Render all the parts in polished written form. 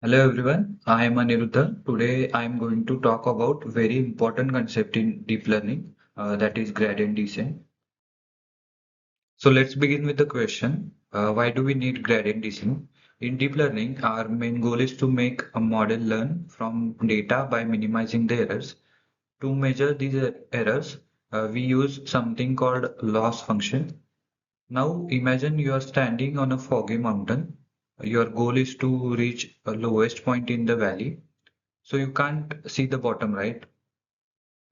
Hello everyone, I am Aniruddha. Today I am going to talk about very important concept in deep learning, that is gradient descent. So let's begin with the question, why do we need gradient descent? In deep learning, our main goal is to make a model learn from data by minimizing the errors. To measure these errors, we use something called loss function. Now imagine you are standing on a foggy mountain. Your goal is to reach a lowest point in the valley. So you can't see the bottom, right?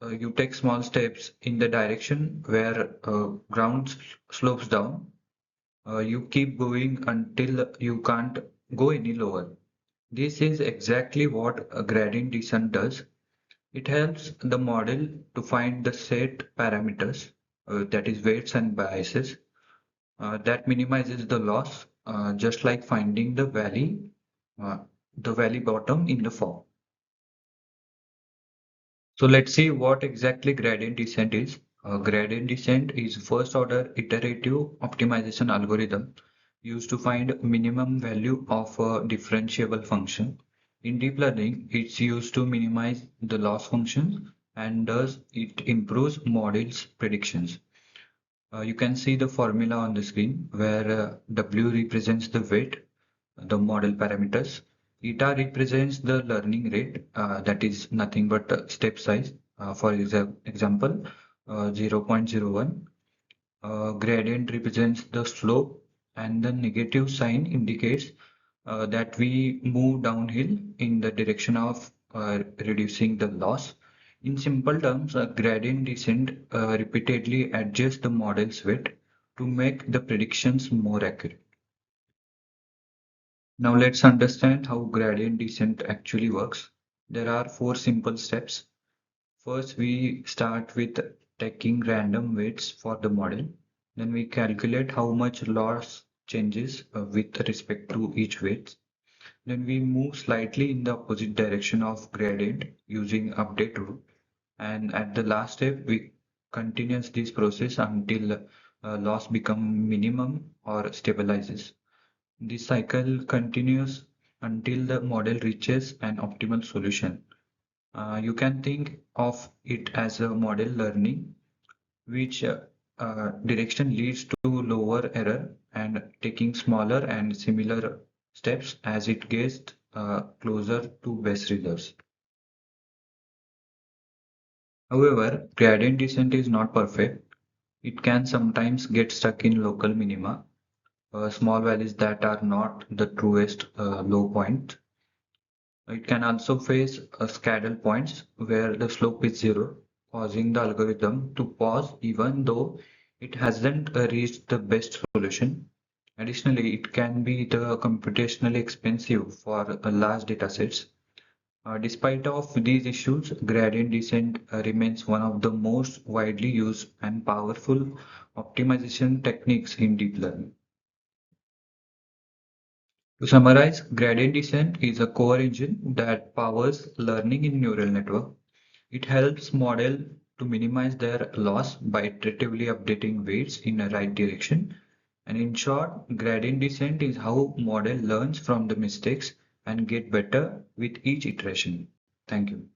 You take small steps in the direction where ground slopes down. You keep going until you can't go any lower. This is exactly what a gradient descent does. It helps the model to find the set parameters, that is weights and biases, that minimizes the loss, just like finding uh, the valley bottom in the fog. So let's see what exactly gradient descent is. Gradient descent is first order iterative optimization algorithm used to find minimum value of a differentiable function. In deep learning, it's used to minimize the loss function and thus it improves models predictions. You can see the formula on the screen where W represents the weight, the model parameters. Eta represents the learning rate, that is nothing but step size. For example, 0.01. Gradient represents the slope, and the negative sign indicates that we move downhill in the direction of reducing the loss. In simple terms, a gradient descent repeatedly adjusts the model's weight to make the predictions more accurate. Now let's understand how gradient descent actually works. There are four simple steps. First, we start with taking random weights for the model. Then we calculate how much loss changes with respect to each weight. Then we move slightly in the opposite direction of gradient using update rule. And at the last step, we continue this process until loss become minimum or stabilizes. This cycle continues until the model reaches an optimal solution. You can think of it as a model learning, which direction leads to lower error and taking smaller and similar steps as it gets closer to best results. However, gradient descent is not perfect. It can sometimes get stuck in local minima, small values that are not the truest low point. It can also face saddle points where the slope is zero, causing the algorithm to pause even though it hasn't reached the best solution. Additionally, it can be the computationally expensive for large datasets. Despite of these issues, gradient descent remains one of the most widely used and powerful optimization techniques in deep learning. To summarize, gradient descent is a core engine that powers learning in neural network. It helps model to minimize their loss by iteratively updating weights in the right direction. And in short, gradient descent is how model learns from the mistakes and get better with each iteration. Thank you.